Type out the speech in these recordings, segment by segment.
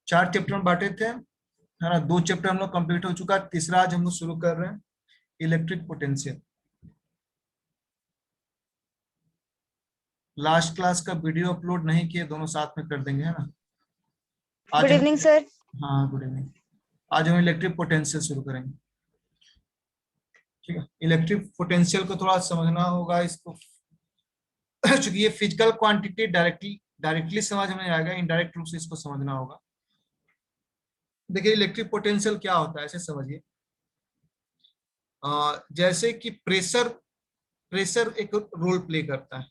4 chapter में बांटे थे, है ना। 2 चैप्टर हम लोग कंप्लीट हो चुका है, तीसरा आज हम लोग शुरू कर रहे हैं, इलेक्ट्रिक पोटेंशियल। लास्ट क्लास का वीडियो अपलोड नहीं किए, दोनों साथ में कर देंगे, है ना। आज गुड हम, इवनिंग सर। हाँ गुड इवनिंग। आज हम इलेक्ट्रिक पोटेंशियल शुरू करेंगे, ठीक है। इलेक्ट्रिक पोटेंशियल को थोड़ा समझना होगा इसको क्योंकि ये फिजिकल क्वांटिटी डायरेक्टली समझ में आएगा, इनडायरेक्ट रूप से इसको समझना होगा। देखिए इलेक्ट्रिक पोटेंशियल क्या होता है, ऐसे समझिए। जैसे कि प्रेशर प्रेशर एक रोल प्ले करता है।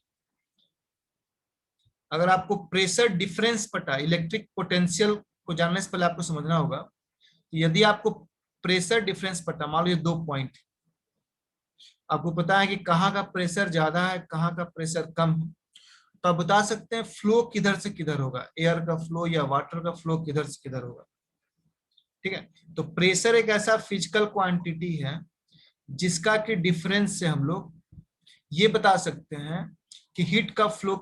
अगर आपको प्रेशर डिफरेंस पता, इलेक्ट्रिक पोटेंशियल को जानने से पहले आपको समझना होगा कि यदि आपको प्रेशर डिफरेंस पता, मान लो ये 2 पॉइंट, आपको पता है कि कहाँ का प्रेशर ज्यादा है, कहाँ का प्रेशर कम है, तो आप बता सकते हैं फ्लो किधर से किधर होगा, एयर का फ्लो या वाटर का फ्लो किधर से किधर होगा, ठीक है। तो प्रेशर एक ऐसा फिजिकल क्वांटिटी है जिसका कि डिफरेंस से हम लोग ये बता सकते हैं कि हीट का फ्लो,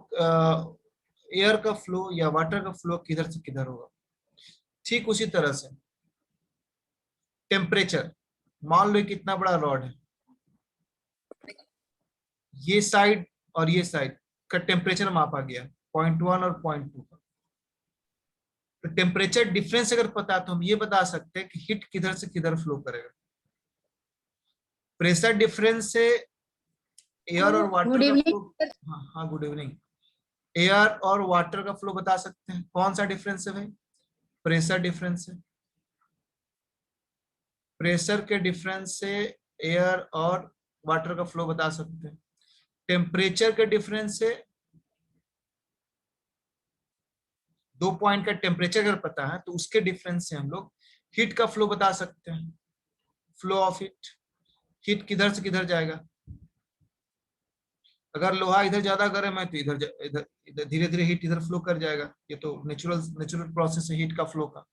एयर का फ्लो या वाटर का फ्लो किधर से किधर होगा। ठीक उसी तरह से टेम्परेचर, मान लो कितना बड़ा रॉड है, ये साइड और ये साइड का टेम्परेचर मापा गया 0.1 और 0.2 का। तो टेम्परेचर डिफरेंस अगर पता है तो हम ये बता सकते हैं कि हीट किधर से किधर फ्लो करेगा। प्रेशर डिफरेंस से एयर और गुड वाटर का फ्लो, इवनिंग। हाँ हाँ गुड इवनिंग, एयर और वाटर का फ्लो बता सकते हैं। कौन सा डिफरेंस है भाई? प्रेशर डिफरेंस है। प्रेशर के डिफरेंस से एयर और वाटर का फ्लो बता सकते हैं। टेम्परेचर के डिफरेंस से, 2 पॉइंट का टेम्परेचर अगर पता है तो उसके डिफरेंस से हम लोग हीट का फ्लो बता सकते हैं, फ्लो ऑफ हीट, हीट किधर से किधर जाएगा। अगर लोहा इधर ज्यादा गर्म है तो इधर इधर इधर धीरे धीरे हीट इधर फ्लो कर जाएगा। ये तो नेचुरल प्रोसेस है हीट का फ्लो का।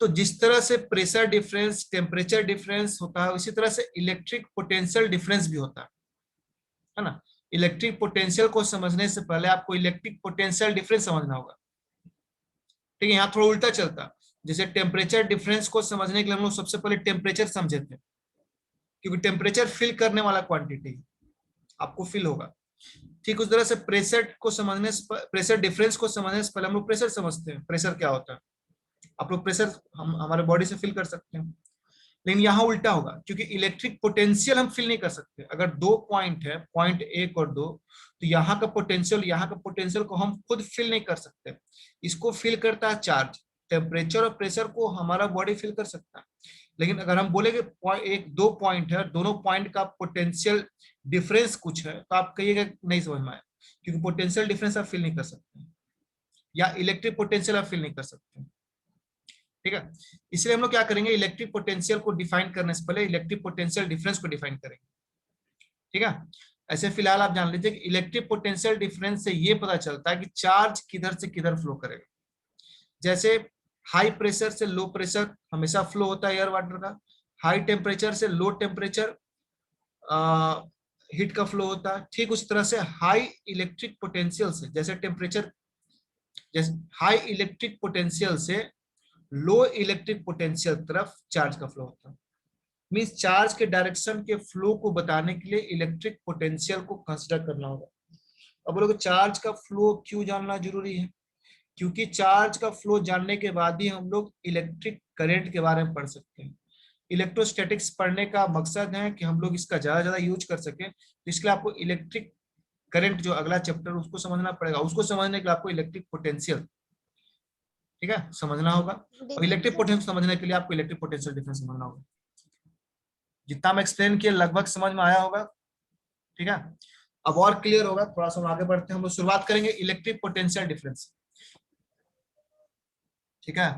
तो जिस तरह से प्रेशर डिफरेंस, टेम्परेचर डिफरेंस होता है, उसी तरह से इलेक्ट्रिक पोटेंशियल डिफरेंस भी होता है ना। इलेक्ट्रिक पोटेंशियल को समझने से पहले आपको इलेक्ट्रिक पोटेंशियल डिफरेंस समझना होगा, ठीक है। यहाँ थोड़ा उल्टा चलता है। जैसे टेम्परेचर डिफरेंस को समझने के लिए हम लोग सबसे पहले टेम्परेचर समझे थे, क्योंकि टेम्परेचर फिल करने वाला क्वांटिटी आपको फील होगा। ठीक उस तरह से प्रेशर को समझने से, प्रेशर डिफरेंस को समझने से पहले हम लोग प्रेशर समझते हैं, प्रेशर क्या होता है। आप लोग प्रेशर हम हमारे बॉडी से फील कर सकते हैं, लेकिन यहाँ उल्टा होगा, क्योंकि इलेक्ट्रिक पोटेंशियल हम फील नहीं कर सकते। अगर 2 पॉइंट है, पॉइंट 1 और 2, तो यहाँ का पोटेंशियल, यहाँ का पोटेंशियल को हम खुद फील नहीं कर सकते। इसको फील करता है चार्ज। टेम्परेचर और प्रेशर को हमारा बॉडी फील कर सकता है, लेकिन अगर हम बोलेंगे एक 2 पॉइंट है, दोनों पॉइंट का पोटेंशियल डिफरेंस कुछ है, तो आप कहिएगा नहीं समझ में आया, क्योंकि पोटेंशियल डिफरेंस आप फील नहीं कर सकते, या इलेक्ट्रिक पोटेंशियल आप फील नहीं कर सकते, ठीक है। इसलिए हम लोग क्या करेंगे, इलेक्ट्रिक पोटेंशियल को डिफाइन करने से पहले इलेक्ट्रिक पोटेंशियल डिफरेंस को डिफाइन करेंगे, ठीक है। ऐसे फिलहाल आप जान लीजिए कि इलेक्ट्रिक पोटेंशियल डिफरेंस से ये पता चलता है कि चार्ज किधर से किधर फ्लो करेगा। जैसे हाई प्रेशर से लो प्रेशर हमेशा फ्लो होता है एयर वाटर का, हाई टेम्परेचर से लो टेम्परेचर हीट का फ्लो होता है। ठीक उस तरह से हाई इलेक्ट्रिक पोटेंशियल से, जैसे टेम्परेचर, जैसे हाई इलेक्ट्रिक पोटेंशियल से लो इलेक्ट्रिक पोटेंशियल तरफ चार्ज का फ्लो होता है। मींस चार्ज के डायरेक्शन के फ्लो को बताने के लिए इलेक्ट्रिक पोटेंशियल को कंसीडर करना होगा। अब बोलोगे चार्ज का फ्लो क्यों जानना जरूरी है? क्योंकि चार्ज का फ्लो जानने के बाद ही हम लोग इलेक्ट्रिक करंट के बारे में पढ़ सकते हैं। इलेक्ट्रोस्टैटिक्स पढ़ने का मकसद है कि हम लोग इसका ज्यादा यूज कर सकें, तो इसके लिए आपको इलेक्ट्रिक करंट जो अगला चैप्टर उसको समझना पड़ेगा। उसको समझने के लिए आपको इलेक्ट्रिक पोटेंशियल, ठीक है, समझना होगा। गुड और इवनिंग इलेक्ट्रिक सर। पोटेंशियल समझने के लिए आपको इलेक्ट्रिक पोटेंशियल डिफरेंस समझना होगा। जितना मैं एक्सप्लेन किया लगभग समझ में आया होगा, ठीक है। अब और क्लियर होगा, थोड़ा सा हम आगे बढ़ते हैं। हम लोग शुरुआत करेंगे इलेक्ट्रिक पोटेंशियल डिफरेंस, ठीक है।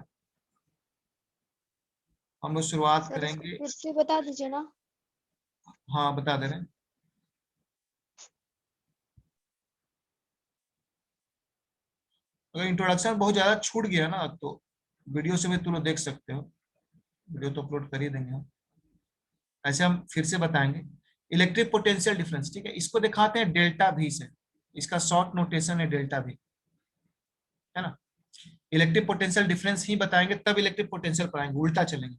हम लोग शुरुआत सर इसको करेंगे, फिर से बता दीजिए ना। हाँ बता दे रहे हैं। अगर इंट्रोडक्शन बहुत ज्यादा छूट गया ना तो वीडियो से भी तुम लोग देख सकते हो, वीडियो तो अपलोड कर ही देंगे हम। ऐसे हम फिर से बताएंगे इलेक्ट्रिक पोटेंशियल डिफरेंस, ठीक है। इसको दिखाते हैं डेल्टा भी से, इसका शॉर्ट नोटेशन है डेल्टा भी, है ना। इलेक्ट्रिक पोटेंशियल डिफरेंस ही बताएंगे तब इलेक्ट्रिक पोटेंशियल पढ़ाएंगे, उल्टा चलेंगे।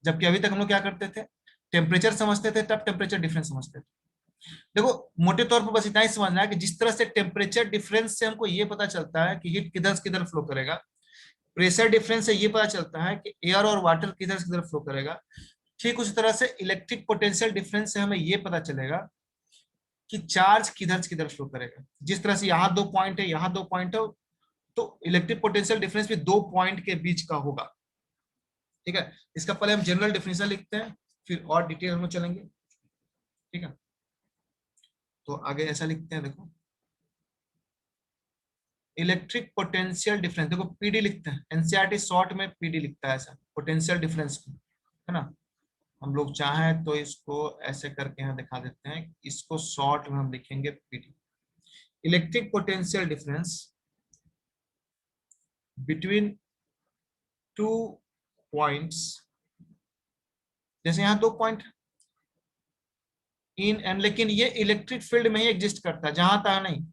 जबकि अभी तक हम लोग क्या करते थे, टेम्परेचर समझते थे तब टेम्परेचर डिफरेंस समझते थे। देखो मोटे तौर पर बस इतना ही समझना है कि जिस तरह से टेम्परेचर डिफरेंस से हमको ये पता चलता है कि हीट किधर से किधर फ्लो करेगा, प्रेशर डिफरेंस से ये पता चलता है कि एयर और वाटर किधर से किधर फ्लो करेगा, ठीक उसी तरह से इलेक्ट्रिक पोटेंशियल डिफरेंस से हमें ये पता चलेगा कि चार्ज किधर से किधर फ्लो करेगा। जिस तरह से यहाँ 2 पॉइंट है, यहाँ 2 पॉइंट है, तो इलेक्ट्रिक पोटेंशियल डिफरेंस भी 2 पॉइंट के बीच का होगा। ठीक है, इसका पहले हम जनरल डेफिनेशन लिखते हैं, फिर और डिटेल में चलेंगे। ठीक है, तो आगे ऐसा लिखते हैं, देखो इलेक्ट्रिक पोटेंशियल डिफरेंस, देखो पीडी लिखते हैं, एनसीईआरटी शॉर्ट में पीडी लिखता है ऐसा, पोटेंशियल डिफरेंस को, है ना। हम लोग चाहें तो इसको ऐसे करके यहाँ दिखा देते हैं, इसको शॉर्ट में हम लिखेंगे PD. Electric potential difference between 2 points, जैसे यहाँ 2 पॉइंट इन एंड, लेकिन ये इलेक्ट्रिक फील्ड में ही एग्जिस्ट करता है, जहां तक नहीं।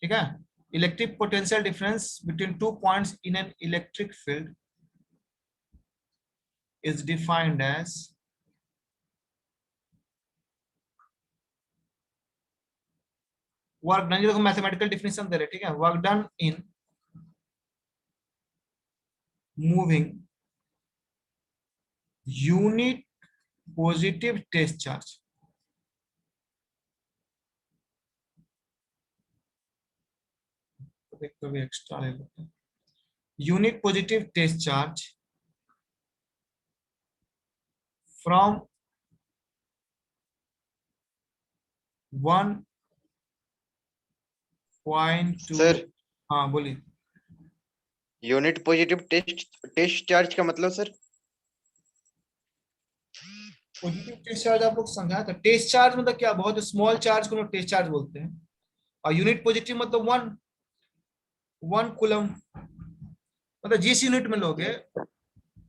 ठीक है, electric potential difference between 2 points in an electric field is defined as work done, देखो मैथमेटिकल डिफिनेशन दे रहे, ठीक है, work done in moving unit positive test charge, कभी एक्स्ट्रा ले लेते हैं, unit positive test charge from 1 point to, sir हाँ बोलिए। यूनिट पॉजिटिव टेस्ट चार्ज का मतलब सर? पॉजिटिव टेस्ट चार्ज आप लोग समझा था, टेस्ट चार्ज मतलब क्या, बहुत स्मॉल चार्ज को टेस्ट चार्ज बोलते हैं, और यूनिट पॉजिटिव मतलब 1 कूलम, मतलब जिस यूनिट में लोगे,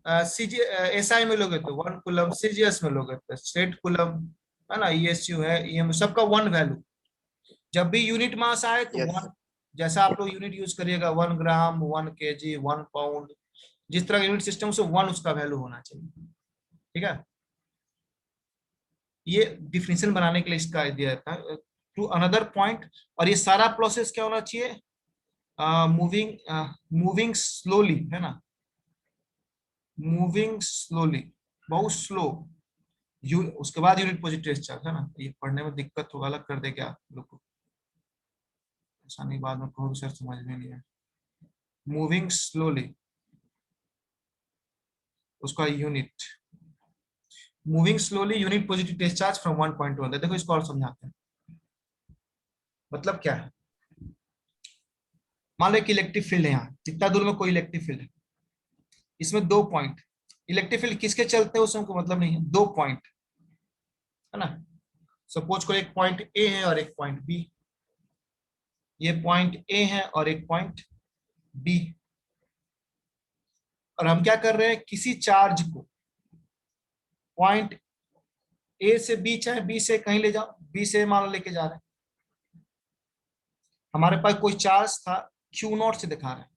एसआई में लोगे तो 1 कूलम, सीजीएस में लोगे तो स्ट्रेट कूलम, है ना, ईएसयू है, ईएम, सबका 1 वैल्यू। जब भी यूनिट मास आए तो Yes. 1, जैसा आप लोग यूनिट यूज करिएगा, 1 ग्राम, 1 केजी, 1 पाउंड, जिस तरह का यूनिट सिस्टम से 1 उसका वैल्यू होना चाहिए। ठीक है, ये डिफिनेशन बनाने के लिए इसका दिया जाता है टू अनदर पॉइंट। और ये सारा प्रोसेस क्या होना चाहिए, मूविंग स्लोली, है ना, मूविंग स्लोली, बहुत स्लो। उसके बाद यूनिट पॉजिटिव चार्ज, है ना, ये पढ़ने में दिक्कत होगा, अलग कर दे क्या लोग को, ऐसा नहीं बाद में कहो सर समझ में नहीं है। मूविंग स्लोली, उसका unit, moving slowly unit positive test charge from 1 point to another. देखो इसको और समझाते हैं, मतलब क्या है। मान लो एक इलेक्ट्रिक फील्ड है, यहाँ जितना दूर में कोई इलेक्ट्रिक फील्ड है, इसमें 2 पॉइंट, इलेक्ट्रिक फील्ड किसके चलते हैं उसमें हमको मतलब नहीं है, 2 पॉइंट, है ना। सपोज को एक पॉइंट ए है और एक पॉइंट बी, ये पॉइंट ए है और एक पॉइंट बी, और हम क्या कर रहे हैं, किसी चार्ज को पॉइंट ए से बी, चाहे बी से कहीं ले जाओ, बी से मान लो लेके जा रहे हैं, हमारे पास कोई चार्ज था Q0 से दिखा रहे हैं,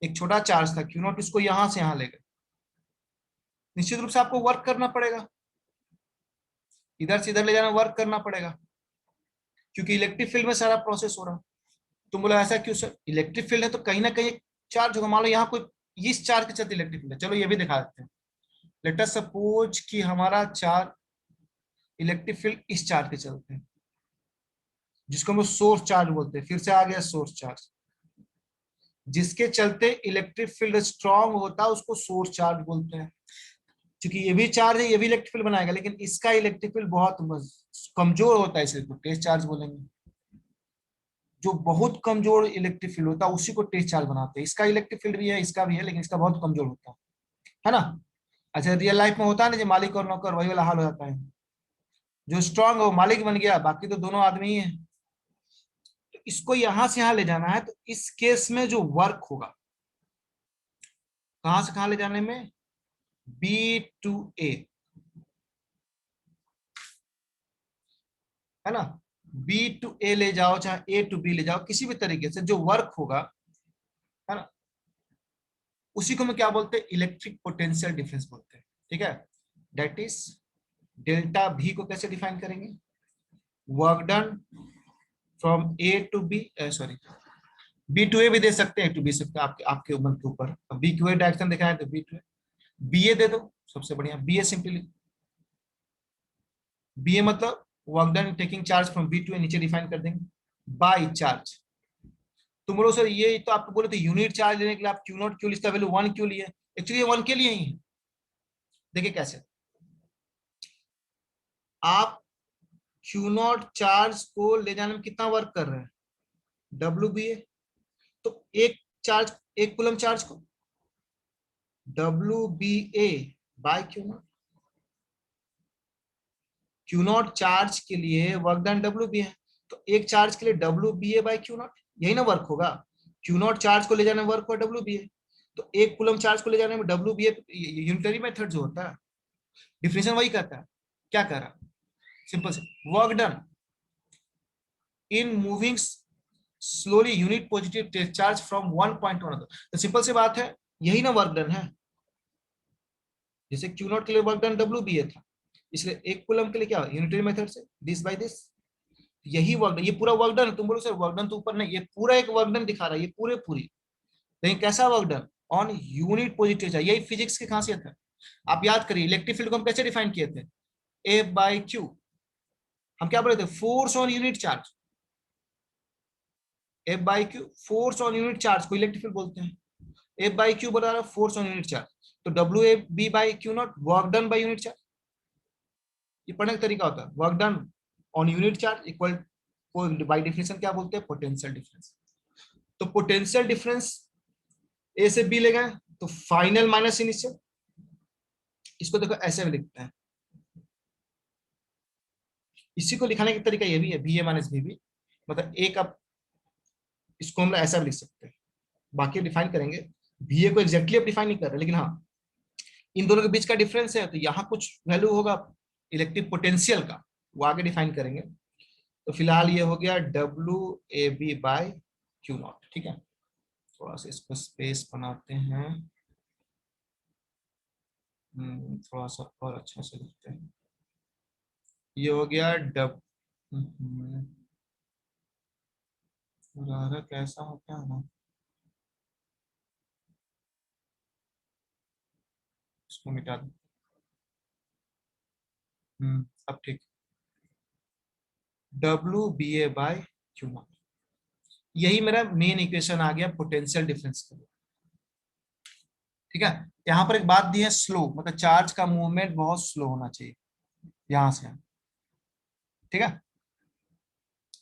एक छोटा चार्ज था Q0, इसको यहां से यहां ले गए, निश्चित रूप से आपको वर्क करना पड़ेगा, इधर से इधर ले जाना वर्क करना पड़ेगा, क्योंकि इलेक्ट्रिक फील्ड में सारा प्रोसेस हो रहा है। तुम बोला ऐसा क्यों सर, इलेक्ट्रिक फील्ड है तो कहीं ना कहीं चार्ज होगा, मान लो यहाँ कोई इस चार्ज के चलते इलेक्ट्रिक फील्ड है, चलो ये भी दिखा देते हैं। लेट अस सपोज कि हमारा चार्ज, इलेक्ट्रिक फील्ड इस चार्ज के चलते हैं, जिसको हम लोग सोर्स चार्ज बोलते हैं, फिर से आ गया सोर्स चार्ज, जिसके चलते इलेक्ट्रिक फील्ड स्ट्रांग होता है उसको सोर्स चार्ज बोलते हैं। क्योंकि ये भी चार्ज है, ये भी इलेक्ट्रिक फील्ड बनाएगा, लेकिन इसका इलेक्ट्रिक फील्ड बहुत कमजोर होता है, इसलिए टेस्ट चार्ज बोलेंगे। जो बहुत कमजोर इलेक्ट्रिक फील्ड होता है उसी को टेस्ट चार्ज बनाते हैं। इसका इलेक्ट्रिक फील्ड भी है, इसका भी है, लेकिन इसका बहुत कमजोर होता है ना। अच्छा, रियल लाइफ में होता है ना, जो मालिक और नौकर, वही वाला हाल हो जाता है, जो स्ट्रांग है वो मालिक बन गया, बाकी तो दोनों आदमी ही है। तो इसको यहां से यहां ले जाना है, तो इस केस में जो वर्क होगा, कहां से कहां ले जाने में, बी टू ए, है ना, बी टू ए ले जाओ, चाहे ए टू बी ले जाओ, किसी भी तरीके से जो वर्क होगा उसी को हम क्या बोलते हैं, इलेक्ट्रिक पोटेंशियल डिफरेंस बोलते हैं। ठीक है, दैट इज डेल्टा V को कैसे डिफाइन करेंगे, work done from A to B, sorry B to A भी दे सकते हैं, A to B सकते हैं, आपके आपके उम्र के ऊपर। बी क्यू ए डायरेक्शन दिखा है तो B to A, B A दे दो, सबसे बढ़िया B A simply. B A मतलब work done taking charge from B to A, नीचे डिफाइन कर देंगे बाय चार्ज। तुम बोलो सर ये तो आपको बोले थे यूनिट चार्ज लेने के लिए आप क्यू नॉट क्यों, इसका वैल्यू 1 क्यों लिए, एक्चुअली ये 1 के लिए ही है। देखिए कैसे, आप क्यू नॉट चार्ज को ले जाने में कितना वर्क कर रहे हैं, डब्ल्यू बी ए, तो एक चार्ज, एक कूलम चार्ज को W B A by Q naught, Q naught charge के लिए वर्क डन डब्ल्यू बी है, तो एक चार्ज के लिए W B A by Q naught, यही ना वर्क होगा। क्यू नॉट चार्ज को ले जाने में वर्क हुआ डब्ल्यू बी ए, तो एक कूलम चार्ज को ले जाने में डब्ल्यू बी ए, यूनिटरी मेथड जो होता है डिफिनेशन वही कहता है। क्या कह रहा, सिंपल से work done in moving slowly unit positive charge from one point to another, तो सिंपल सी बात है, यही ना वर्क डन है। जैसे क्यू नॉट के लिए वर्क डन डब्ल्यू बी ए था, इसलिए एक कूलम के लिए क्या यूनिटरी मेथड से दिस बाय दिस, यही वर्क डन, ये पूरा वर्क डन। तुम बोलो सर वर्क डन तो ऊपर नहीं, ये पूरा एक वर्क डन दिखा रहा है, ये पूरे पूरी, लेकिन कैसा work done on unit positive charge, यही फिजिक्स की खासियत है। आप याद करिए इलेक्ट्रिक फील्ड को हम कैसे डिफाइन किए थे, ए बाय क्यू, हम क्या बोले थे, force on unit charge, F by Q force on unit charge को इलेक्ट्रिक फील्ड बोलते हैं, एफ बाई क्यू बता रहा है फोर्स ऑन यूनिट चार्ज, तो W A B by Q naught work done by unit charge. ये पढ़ने का तरीका होता है, work done on unit charge equal को बाय डेफिनेशन क्या बोलते हैं, पोटेंशियल डिफरेंस। तो पोटेंशियल डिफरेंस ए से बी ले गए तो फाइनल माइनस इनिशियल, इसको देखो ऐसे भी लिखते हैं, इसी को लिखाने का तरीका ये भी है, बी ए माइनस बी बी, मतलब ए का, इसको हम ऐसा भी लिख सकते हैं, बाकी डिफाइन करेंगे। बी ए को एग्जैक्टली अब डिफाइन नहीं कर रहे, लेकिन हाँ इन दोनों के बीच का डिफरेंस है, तो यहाँ कुछ वैल्यू होगा इलेक्ट्रिक पोटेंशियल का, वो आगे डिफाइन करेंगे। तो फिलहाल ये हो गया W A B by Q naught. ठीक है, थोड़ा सा इसको स्पेस बनाते हैं, थोड़ा सा और अच्छा से लिखते हैं। ये हो गया कैसा हो क्या ना, इसको मिटा दो। अब ठीक, W B A by Q naught, यही मेरा मेन इक्वेशन आ गया पोटेंशियल डिफरेंस के लिए। ठीक है, यहाँ पर एक बात दी है स्लो, मतलब चार्ज का मूवमेंट बहुत स्लो होना चाहिए यहां से। ठीक है,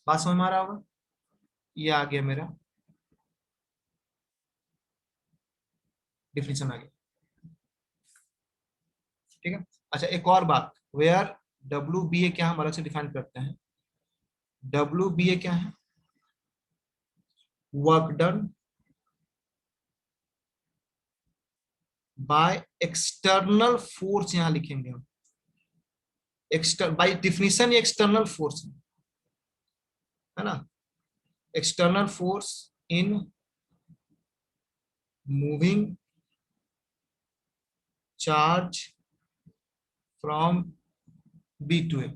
बात समझ में आ रहा होगा, ये आ गया मेरा डिफिनेशन आ गया। ठीक है, अच्छा एक और बात, वेयर डब्ल्यू बी ए क्या हम अलग से डिफाइन करते हैं, डब्ल्यू बी ए क्या है, work done by external force, यहां लिखेंगे हम बाय डिफिनेशन ये एक्सटर्नल फोर्स है ना, external force in moving charge from B to A.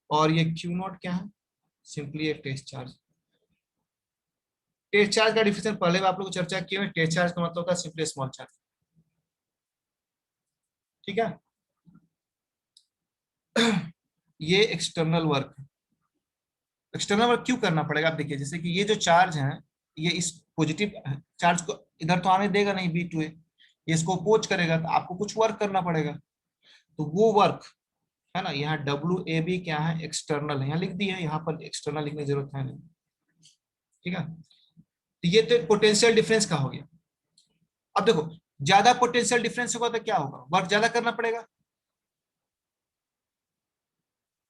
और ये क्यू नॉट क्या है, सिंपली एक टेस्ट चार्ज। टेस्ट चार्ज का डिफिनेशन पहले भी आप लोग को चर्चा किए, टेस्ट चार्ज का मतलब होता है सिंपली स्मॉल चार्ज। ठीक है, ये एक्सटर्नल वर्क है। एक्सटर्नल वर्क क्यों करना पड़ेगा, आप देखिए जैसे कि ये जो चार्ज है, ये इस पॉजिटिव चार्ज को इधर तो आने देगा नहीं बी टू ए, ये इसको अपोज करेगा, तो आपको कुछ वर्क करना पड़ेगा, तो वो वर्क है ना, यहाँ डब्ल्यू ए बी क्या है, एक्सटर्नल है, यहाँ लिख दिया है, यहाँ पर एक्सटर्नल लिखने की जरूरत है नहीं। ठीक है, तो ये तो पोटेंशियल डिफरेंस का हो गया। अब देखो ज्यादा पोटेंशियल डिफरेंस होगा तो क्या होगा, वर्क ज्यादा करना पड़ेगा,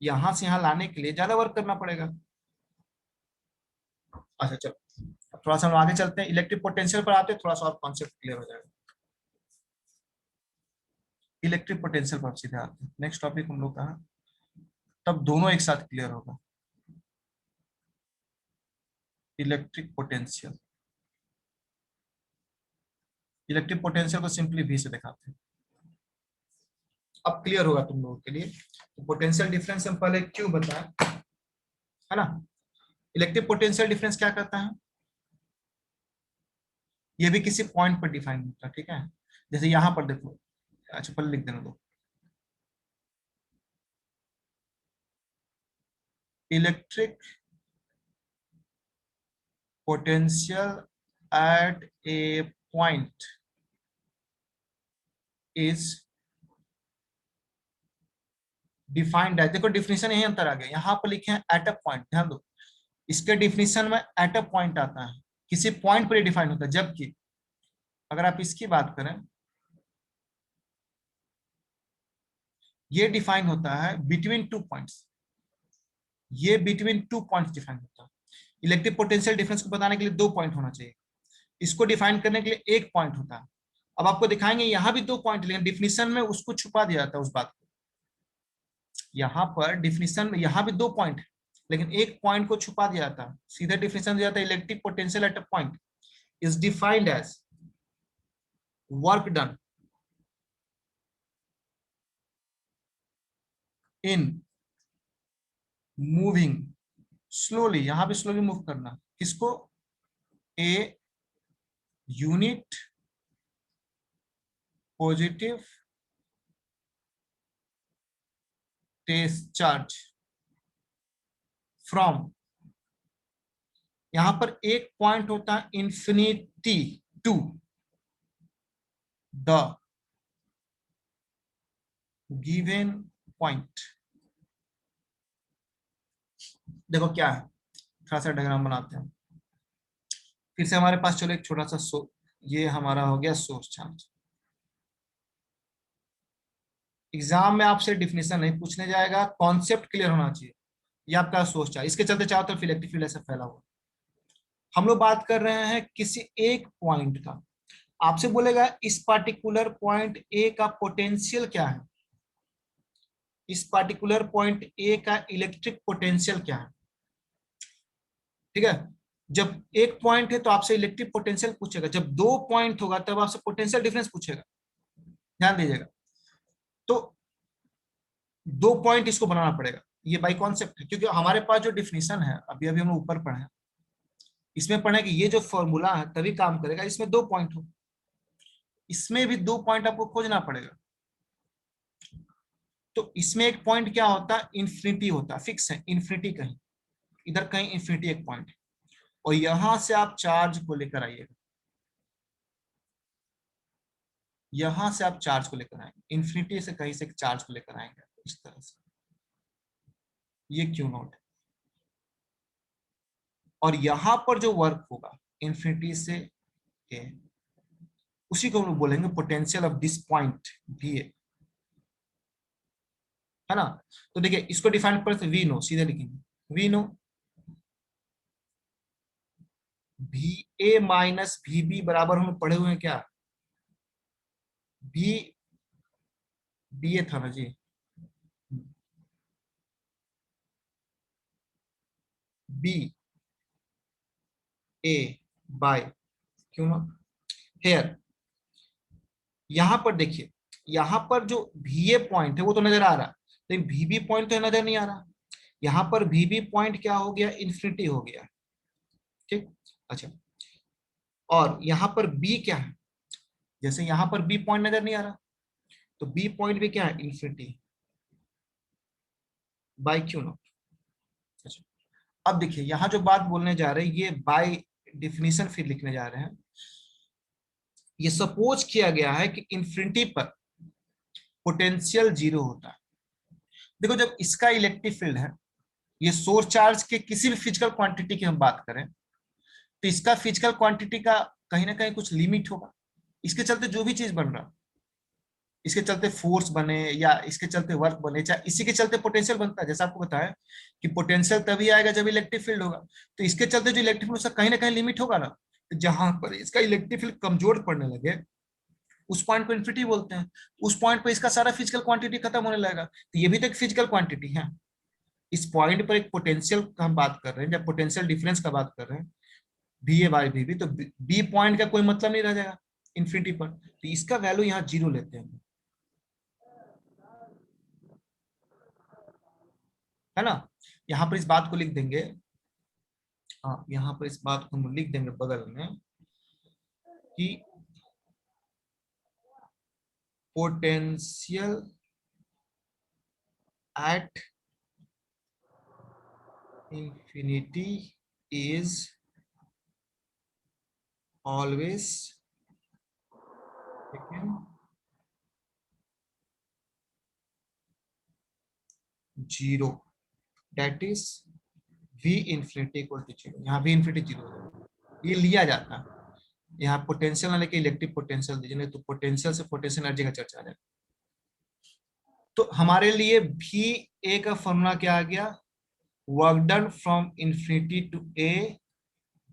यहां से यहां लाने के लिए ज्यादा वर्क करना पड़ेगा। अच्छा चलो थोड़ा सा हम आगे चलते हैं, इलेक्ट्रिक पोटेंशियल पर आते हैं, थोड़ा सा और कॉन्सेप्ट क्लियर हो जाएगा। इलेक्ट्रिक पोटेंशियल पर सीधे आते हैं, नेक्स्ट टॉपिक हम लोग का, तब दोनों एक साथ क्लियर होगा। इलेक्ट्रिक पोटेंशियल, इलेक्ट्रिक पोटेंशियल को सिंपली V से दिखाते हैं। अब क्लियर होगा तुम लोगों के लिए। तो पोटेंशियल डिफरेंस हम पहले क्यों बताएं, है ना। इलेक्ट्रिक पोटेंशियल डिफरेंस क्या करता है, ये भी किसी पॉइंट पर डिफाइन होता है, ठीक है। जैसे यहां पर देखो, अच्छा पहले लिख देना दो, electric potential at a point is defined as, देखो डिफिनेशन यही अंतर आ गया, यहां पर लिखे हैं एट अ पॉइंट, ध्यान दो, इसके डिफिनेशन में एट अ पॉइंट आता है, किसी पॉइंट पर डिफाइन होता है, जबकि अगर आप इसकी बात करें, ये डिफाइन होता है बिटवीन टू पॉइंट्स, ये बिटवीन टू पॉइंट्स डिफाइन होता है। इलेक्ट्रिक पोटेंशियल डिफरेंस को बताने के लिए 2 पॉइंट होना चाहिए, इसको डिफाइन करने के लिए 1 पॉइंट होता है। अब आपको दिखाएंगे यहां भी 2 पॉइंट, लेकिन डिफिनेशन में उसको छुपा दिया जाता है उस बात को। यहाँ पर डिफिनेशन में यहाँ भी 2 पॉइंट है, लेकिन 1 पॉइंट को छुपा दिया जाता है, सीधा डिफिनेशन दिया जाता है, electric potential at a point is defined as work done in moving slowly, यहां भी स्लोली मूव करना, किसको, a unit positive test charge from, यहां पर 1 पॉइंट होता है infinity to the given point. देखो क्या है, थोड़ा सा डायग्राम बनाते हैं फिर से। हमारे पास चलो एक छोटा सा ये हमारा हो गया सोर्स चार्ज। एग्जाम में आपसे डिफिनेशन नहीं पूछने जाएगा, कॉन्सेप्ट क्लियर होना चाहिए, ये आपका सोर्स चार्ज, इसके चलते चारों तरफ इलेक्ट्रिक फील्ड ऐसे फैला हुआ। हम लोग बात कर रहे हैं किसी एक पॉइंट का, आपसे बोलेगा इस पार्टिकुलर पॉइंट ए का पोटेंशियल क्या है, इस पार्टिकुलर पॉइंट ए का इलेक्ट्रिक पोटेंशियल क्या है, ठीक है। जब एक पॉइंट है तो आपसे इलेक्ट्रिक पोटेंशियल पूछेगा, जब 2 पॉइंट होगा तब आपसे पोटेंशियल डिफरेंस पूछेगा, ध्यान दीजिएगा। तो 2 पॉइंट इसको बनाना पड़ेगा, ये बाय कॉन्सेप्ट है, क्योंकि हमारे पास जो डिफिनेशन है अभी अभी हम ऊपर पढ़े, इसमें पढ़े कि ये जो फॉर्मूला है तभी काम करेगा, इसमें 2 पॉइंट हो, इसमें भी 2 पॉइंट आपको खोजना पड़ेगा। तो इसमें एक पॉइंट क्या होता है, इंफिनिटी होता है, फिक्स है इंफिनिटी, कहीं इधर कहीं इंफिनिटी एक पॉइंट है, और यहां से आप चार्ज को लेकर आइएगा, यहां से आप चार्ज को लेकर आएंगे, इंफिनिटी से कहीं से चार्ज को लेकर आएंगे इस तरह से, ये क्यू नॉट है। और यहां पर जो वर्क होगा इंफिनिटी से ए, उसी को हम लोग बोलेंगे पोटेंशियल ऑफ दिस पॉइंट भी है ना। तो देखिए इसको डिफाइन करते वी नो, सीधे लिखेंगे we know V A minus V B बराबर हम पढ़े हुए हैं क्या, बी बी ए था ना जी, बी ए बाय क्यों ना, हेयर यहां पर देखिए, यहां पर जो वी ए पॉइंट है वो तो नजर आ रहा, लेकिन वी बी पॉइंट तो नजर नहीं आ रहा, यहां पर वी बी पॉइंट क्या हो गया, इंफिनिटी हो गया, ठीक। अच्छा, और यहां पर बी क्या है, जैसे यहां पर बी पॉइंट नजर नहीं आ रहा, तो बी पॉइंट भी क्या है, इंफिनिटी बाय क्यू नॉट। अच्छा, अब देखिए यहां जो बात बोलने जा रहे हैं ये बाय डिफिनीशन फिर लिखने जा रहे हैं, ये सपोज किया गया है कि इंफिनिटी पर पोटेंशियल 0 होता है। देखो जब इसका इलेक्ट्रिक फील्ड है, ये सोर्स चार्ज के किसी भी फिजिकल क्वांटिटी की हम बात करें, तो इसका फिजिकल क्वांटिटी का कहीं ना कहीं कुछ लिमिट होगा, इसके चलते जो भी चीज बन रहा, इसके चलते फोर्स बने या इसके चलते वर्क बने, चाहे इसी के चलते पोटेंशियल बनता है, जैसा आपको बताया कि पोटेंशियल तभी आएगा जब इलेक्ट्रिक फील्ड होगा, तो इसके चलते जो इलेक्ट्रिक फील्ड उसका कहीं ना कहीं लिमिट होगा ना, तो जहां पर इसका इलेक्ट्रिक फील्ड कमजोर पड़ने लगे उस पॉइंट को इन्फिनिटी बोलते हैं, उस पॉइंट पर इसका सारा फिजिकल क्वांटिटी खत्म होने लगेगा, तो ये भी तो एक फिजिकल क्वांटिटी है। इस पॉइंट पर एक पोटेंशियल का हम बात कर रहे हैं, जब पोटेंशियल डिफरेंस का बात कर रहे हैं, B A by B B, तो बी पॉइंट का कोई मतलब नहीं रह जाएगा इन्फिनिटी पर, तो इसका वैल्यू यहाँ 0 लेते हैं, है ना। यहाँ पर इस बात को लिख देंगे, हाँ यहाँ पर इस बात को हम लिख देंगे बगल में कि potential at infinity is always zero, that is v infinity equal to 0। यहाँ v इंफिनिटी 0 ये लिया जाता है, यहाँ पोटेंशियल ना लेके इलेक्ट्रिक पोटेंशियल दीजिए, नहीं तो पोटेंशियल से पोटेंशियल एनर्जी का चर्चा आ जाएगा। तो हमारे लिए भी ए का फॉर्मूला क्या आ गया, work done from infinity to A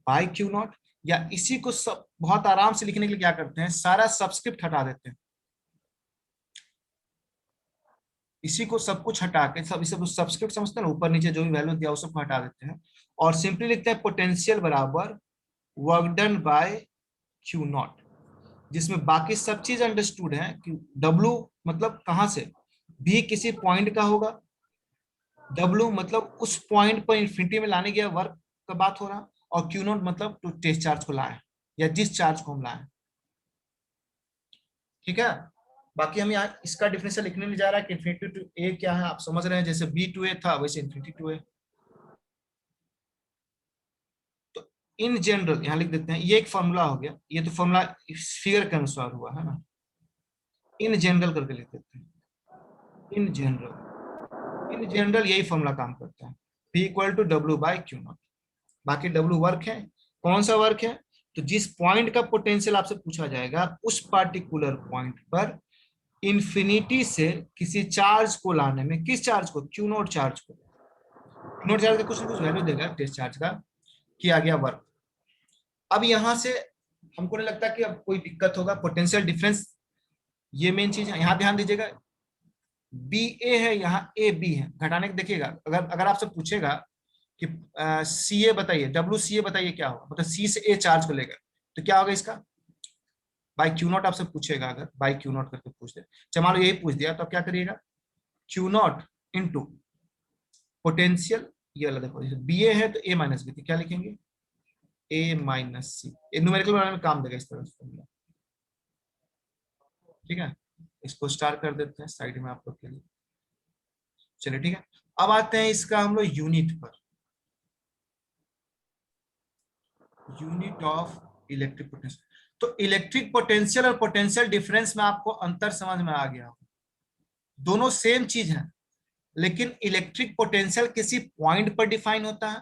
by Q naught, या इसी को सब बहुत आराम से लिखने के लिए क्या करते हैं, सारा सब्सक्रिप्ट हटा देते हैं, इसी को सब कुछ हटा के सब इसे सब्सक्रिप्ट समझते हैं ना, ऊपर नीचे जो भी वैल्यू दिया वो सबको हटा देते हैं और सिंपली लिखते हैं पोटेंशियल बराबर work done bye Q not, जिसमें बाकी सब चीज अंडरस्टूड है कि W मतलब कहां से, B किसी पॉइंट का होगा, W मतलब उस पॉइंट पर इंफिनिटी में लाने गया वर्क का बात हो रहा, और क्यू नॉट मतलब टू टेस्ट चार्ज को लाए या जिस चार्ज को हम लाए, ठीक है। बाकी हम यहाँ इसका डिफरेंशियल लिखने नहीं जा रहा है कि इंफिनिटी टू ए क्या है, आप समझ रहे हैं, जैसे B टू ए था वैसे इंफिनिटी टू ए। तो इन जनरल यहाँ लिख देते हैं, ये एक फॉर्मूला हो गया, ये तो फॉर्मूला फिगर के अनुसार हुआ है ना, इन जनरल करके लिख देते हैं, इन जनरल यही फॉर्मूला काम करता है, P equal to W by Q naught. बाकी W वर्क है, कौन सा वर्क है, तो जिस पॉइंट का पोटेंशियल आपसे पूछा जाएगा उस पार्टिकुलर पॉइंट पर इंफिनिटी से किसी चार्ज को लाने में, किस चार्ज को, क्यू नॉट चार्ज को, क्यू नॉट चार्ज का कुछ ना कुछ वैल्यू देगा टेस्ट चार्ज का, किया गया वर्क। अब यहां से हमको नहीं लगता कि अब कोई दिक्कत होगा, पोटेंशियल डिफरेंस ये मेन चीज है, यहाँ ध्यान दीजिएगा, बी ए है यहाँ ए बी है, घटाने के देखिएगा, अगर आपसे पूछेगा कि सी ए बताइए, डब्ल्यू सी ए बताइए क्या होगा, मतलब सी से ए चार्ज को लेगा तो क्या होगा इसका, बाई क्यू नॉट आपसे पूछेगा, अगर बाई क्यू नॉट करके पूछ दे, चलो मान लो यही पूछ दिया तो आप क्या करिएगा, क्यू नॉट इंटू पोटेंशियल, ये वाला देखो बी ए है तो ए माइनस बी, क्या लिखेंगे, ए माइनस सी, न्यूमेरिकल बनाने में काम देगा इस तरह से, ठीक है। इसको स्टार कर देते हैं साइड में आप लोग के लिए, चलिए ठीक है। अब आते हैं इसका हम लोग यूनिट पर, यूनिट ऑफ इलेक्ट्रिक पोटेंशियल। तो इलेक्ट्रिक पोटेंशियल और पोटेंशियल डिफरेंस में आपको अंतर समझ में आ गया, दोनों सेम चीज है, लेकिन इलेक्ट्रिक पोटेंशियल किसी पॉइंट पर डिफाइन होता है,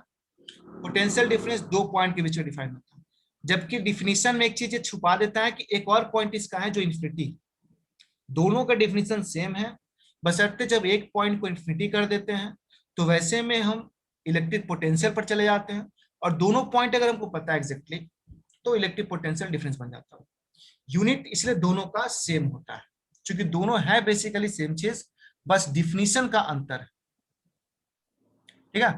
पोटेंशियल डिफरेंस दो पॉइंट के बीच में डिफाइन होता है, जबकि डिफिनीशन में एक चीज छुपा देता है कि एक और पॉइंट इसका है जो इन्फिनिटी, दोनों का डिफिनीशन सेम है, बशर्ते जब एक पॉइंट को इन्फिनिटी कर देते हैं तो वैसे में हम इलेक्ट्रिक पोटेंशियल पर चले जाते हैं, और दोनों पॉइंट अगर हमको पता है एग्जैक्टली तो इलेक्ट्रिक पोटेंशियल डिफरेंस बन जाता है। यूनिट इसलिए दोनों का सेम होता है, क्योंकि दोनों है बेसिकली सेम चीज, बस डिफिनीशन का अंतर है, ठीक है।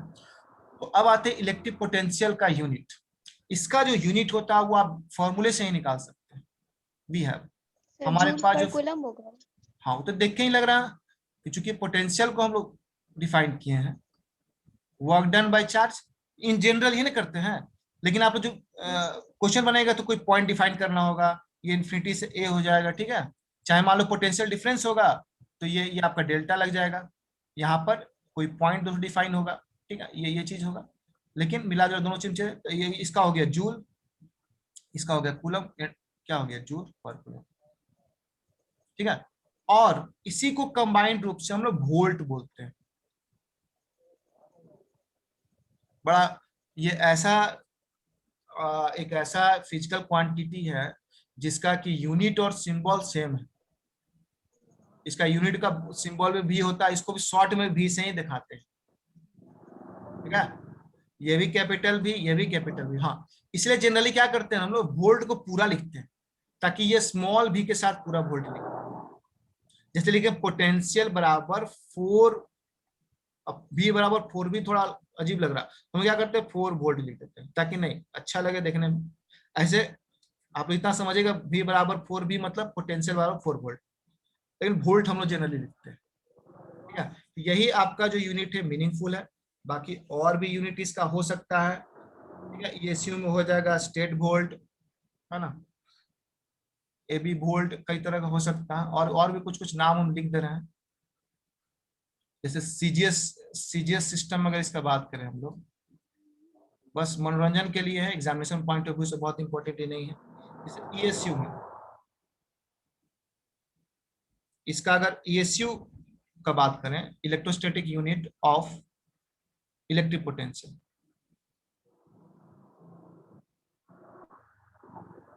तो अब आते हैं इलेक्ट्रिक पोटेंशियल का यूनिट, इसका जो यूनिट होता है वो आप फॉर्मूले से ही निकाल सकते हैं, वी हैव हमारे पास जो, कूलम होगा, हाँ तो देख के ही लग रहा कि चूंकि पोटेंशियल को हम लोग डिफाइन किए हैं, work done by charge in general ही ना करते हैं, लेकिन आप जो क्वेश्चन बनाएगा तो कोई पॉइंट डिफाइन करना होगा, ये इन्फिनिटी से ए हो जाएगा, ठीक है। चाहे मान लो पोटेंशियल डिफरेंस होगा तो ये आपका डेल्टा लग जाएगा, यहाँ पर कोई पॉइंट दोनों डिफाइन होगा, ठीक है, ये चीज होगा, लेकिन मिला जुला दोनों चीज, ये इसका हो गया जूल, इसका हो गया कूलम, क्या हो गया जूल पर कूलम, ठीक है। और इसी को कंबाइंड रूप से हम लोग वोल्ट बोलते हैं, बड़ा ये ऐसा एक ऐसा फिजिकल क्वांटिटी है जिसका कि यूनिट और सिंबल सेम है, इसका यूनिट का सिंबल में भी होता है, इसको भी शॉर्ट में भी से ही दिखाते हैं, ठीक है, ये भी कैपिटल भी, ये भी कैपिटल भी, हाँ इसलिए जनरली क्या करते हैं हम लोग वोल्ट को पूरा लिखते हैं ताकि ये स्मॉल भी के साथ पूरा वोल्ट लिखे, जैसे लिखे पोटेंशियल बराबर 4, अब v बराबर 4 भी थोड़ा अजीब लग रहा, हम क्या करते हैं 4 वोल्ट लिख देते हैं ताकि नहीं अच्छा लगे देखने में। ऐसे आप इतना समझिएगा V बराबर 4V मतलब पोटेंशियल बराबर 4 वोल्ट, लेकिन वोल्ट हम लोग जनरली लिखते हैं। ठीक है, यही आपका जो यूनिट है मीनिंगफुल है। बाकी और भी यूनिट इसका हो सकता है। ठीक है, ESU में हो जाएगा स्टेट वोल्ट, है ना, AB वोल्ट, कई तरह का हो सकता है, और भी कुछ कुछ नाम हम लिख दे रहे हैं। जैसे सीजीएस सिस्टम अगर इसका बात करें हम लोग, बस मनोरंजन के लिए है, एग्जामिनेशन पॉइंट ऑफ व्यू से बहुत इंपॉर्टेंट ही नहीं है। जैसे ESU में, इसका अगर ESU का बात करें, electrostatic unit of electric potential,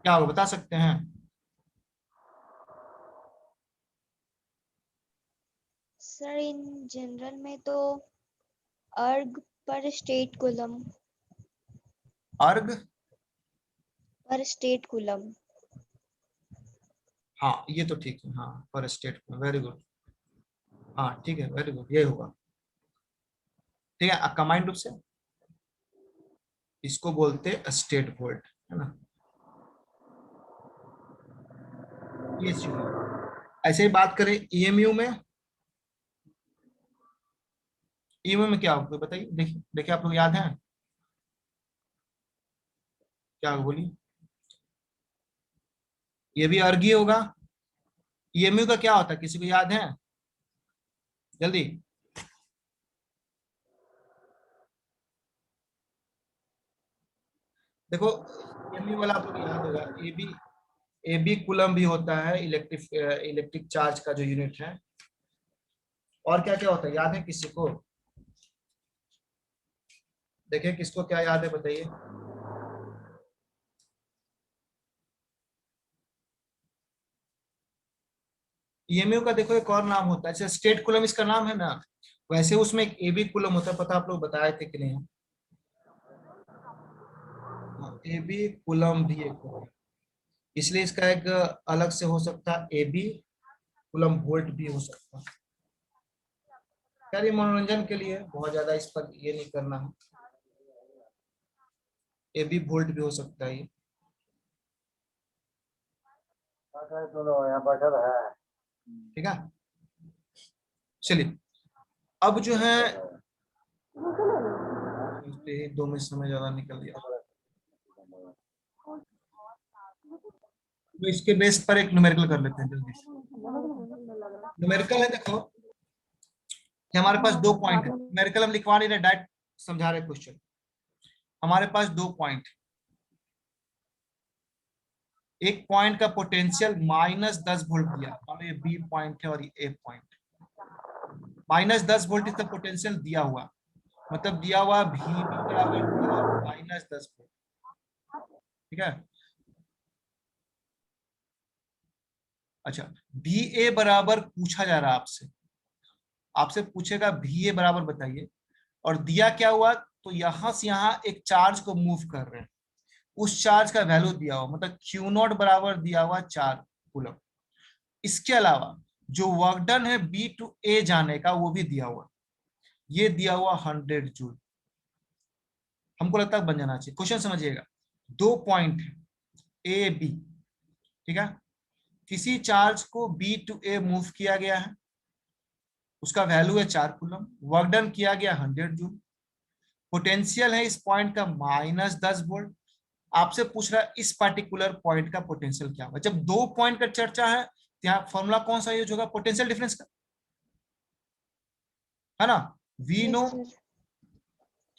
क्या होगा बता सकते हैं? सर इन जनरल में तो अर्ग पर स्टेट कूलम, अर्ग पर स्टेट कूलम। हाँ ये तो ठीक है, हाँ पर स्टेट, वेरी गुड, हाँ ठीक है, वेरी गुड, ये होगा। ठीक है, कंबाइंड रूप से इसको बोलते हैं स्टेट वोल्ट, है ना। ESU में ऐसे ही बात करें EMU में, EMU में क्या होगा बताइए, देखिए देखिए आप लोग याद है क्या, बोलिए। ये भी अर्ग ही होगा। EMU का क्या होता है, किसी को याद है जल्दी? देखो EMU वाला आप लोग याद होगा, AB कूलम भी होता है, इलेक्ट्रिक चार्ज का जो यूनिट है। और क्या क्या होता है याद है किसी को? देखिए किसको क्या याद है बताइए। EMU का देखो एक और नाम होता है, जैसे स्टेट कूलम इसका नाम है ना, वैसे उसमें एक AB कूलम होता है, पता आप लोग बताए थे कि नहीं? AB कूलम भी एक होता है, इसलिए इसका एक अलग से हो सकता है AB कूलम वोल्ट भी हो सकता है। यार ये मनोरंजन के लिए, बहुत ज्यादा इस पर ये नहीं करना है। AB वोल्ट भी हो सकता है ये। ठीक है, चलिए अब जो है, 2 में समय ज्यादा निकल गया, तो इसके बेस पर एक न्यूमेरिकल कर लेते हैं जल्दी से। न्यूमेरिकल है, देखो कि हमारे पास 2 पॉइंट है, न्यूमेरिकल हम लिखवा नहीं रहे, डायरेक्ट समझा रहे क्वेश्चन। हमारे पास 2 पॉइंट, एक पॉइंट का पोटेंशियल -10 वोल्ट दिया, और ये B पॉइंट है और ये A पॉइंट। -10 वोल्ट इसका पोटेंशियल दिया हुआ, मतलब दिया हुआ VB बराबर -10 वोल्ट। ठीक है, अच्छा VA बराबर पूछा जा रहा है आपसे, आपसे पूछेगा VA बराबर बताइए, और दिया क्या हुआ, तो यहां से यहां एक चार्ज को मूव कर रहे हैं, उस चार्ज का वैल्यू दिया हुआ, मतलब Q0 बराबर दिया हुआ 4 कूलम। इसके अलावा जो वर्क डन है B टू A जाने का वो भी दिया हुआ, ये दिया हुआ 100 जूल। हमको लगता है बन जाना चाहिए, क्वेश्चन समझिएगा। 2 पॉइंट है A B, ठीक है, किसी चार्ज को B टू A मूव किया गया है, उसका वैल्यू है 4 कूलम, वर्क डन किया गया 100 जूल, पोटेंशियल है इस पॉइंट का -10 वोल्ट। आपसे पूछ रहा है इस पर्टिकुलर पॉइंट का पोटेंशियल क्या होगा। जब 2 पॉइंट का चर्चा है तो यहाँ फॉर्मूला कौन सा यूज होगा, पोटेंशियल डिफरेंस का, है ना। We know yes sir.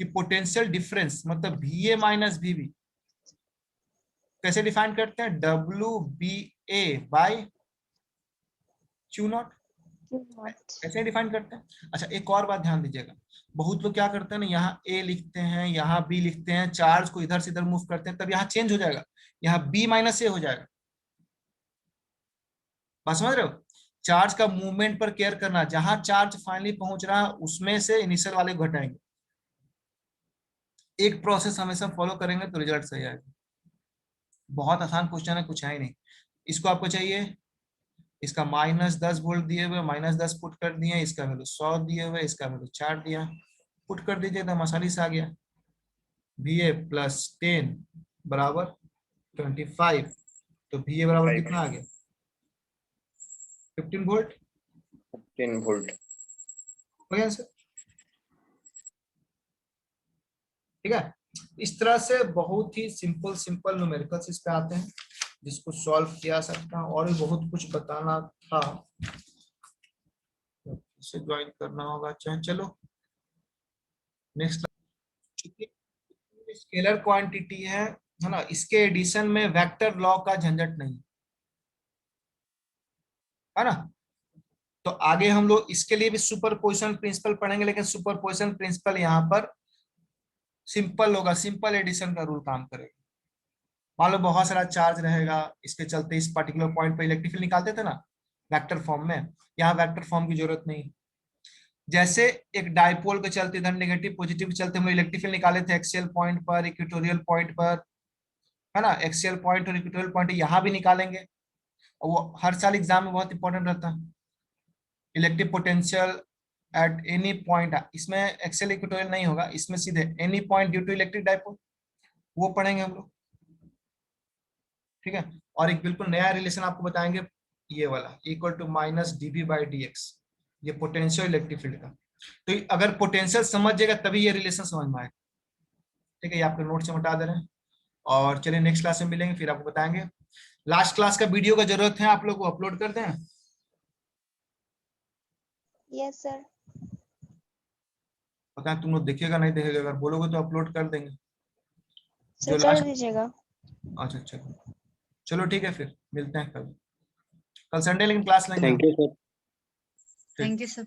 कि पोटेंशियल डिफरेंस मतलब VA माइनस VB कैसे डिफाइन करते हैं, WBA बाय Q0, ऐसे डिफाइन करते हैं। अच्छा एक और बात ध्यान दीजिएगा, बहुत लोग क्या करते हैं ना, यहाँ A लिखते हैं, यहाँ B लिखते हैं, चार्ज को इधर से इधर मूव करते हैं, तब यहाँ चेंज हो जाएगा, यहाँ B माइनस A हो जाएगा। बात समझ रहे हो, चार्ज का मूवमेंट पर केयर करना, जहां चार्ज फाइनली पहुंच रहा है उसमें से इनिशियल वाले को घटाएंगे, एक प्रोसेस हमेशा फॉलो करेंगे तो रिजल्ट सही आएगा। बहुत आसान क्वेश्चन है, कुछ है ही नहीं। इसको आपको चाहिए, इसका -10 वोल्ट दिए हुए, -10 पुट कर दिए, इसका वैल्यू 100 दिए हुए, इसका वैल्यू 4 दिया, पुट कर दीजिए तो आसानी से आ गया। VA प्लस 10 बराबर 25, तो VA बराबर कितना आ गया? 15 वोल्ट 10 वोल्ट। हो गया आंसर। ठीक है, इस तरह से बहुत ही सिंपल सिंपल न्यूमेरिकल्स इस पे आते हैं जिसको सॉल्व किया सकता है। और भी बहुत कुछ बताना था, तो इसे ज्वाइन करना होगा। चलो नेक्स्ट। स्केलर क्वांटिटी है ना, इसके एडिशन में वेक्टर लॉ का झंझट नहीं है ना। तो आगे हम लोग इसके लिए भी सुपरपोजिशन प्रिंसिपल पढ़ेंगे, लेकिन सुपरपोजिशन प्रिंसिपल यहाँ पर सिंपल होगा, सिंपल एडिशन का रूल काम करेगा। मान लो बहुत सारा चार्ज रहेगा, इसके चलते इस पर्टिकुलर पॉइंट पे इलेक्ट्रिक फील्ड निकालते थे ना वेक्टर फॉर्म में, यहाँ वेक्टर फॉर्म की जरूरत नहीं। जैसे एक डाइपोल के चलते इधर नेगेटिव पॉजिटिव के चलते हम इलेक्ट्रिक फील्ड निकाले थे एक्सियल पॉइंट पर, इक्वेटोरियल पॉइंट पर, है ना। एक्सियल पॉइंट और इक्वेटोरियल पॉइंट यहाँ भी निकालेंगे, और वो हर साल एग्जाम में बहुत इंपॉर्टेंट रहता है। Electric potential at any point, इसमें एक्सियल इक्वेटोरियल नहीं होगा, इसमें सीधे any point due to electric dipole, वो पढ़ेंगे हम लोग। ठीक है, और एक बिल्कुल नया रिलेशन आपको बताएंगे, ये वाला इक्वल टू माइनस dV/dx, ये पोटेंशियल इलेक्ट्रिक फील्ड का। तो अगर पोटेंशियल समझ जाएगा तभी ये रिलेशन समझ में आएगा। ठीक है, ये आपके नोट से हटा दे रहे हैं। और चलिए नेक्स्ट क्लास में मिलेंगे, फिर आपको बताएंगे। लास्ट क्लास का वीडियो का जरूरत है आप लोग को अपलोड कर दें? Yes sir. पता है तुम लोग देखेगा नहीं देखेगा, अगर बोलोगे तो अपलोड कर देंगे। जो सर कर लास्ट, दीजिएगा। अच्छा चलो ठीक है, फिर मिलते हैं कल संडे, लेकिन क्लास लेंगे हम। Thank you sir. ठीक। Thank you sir.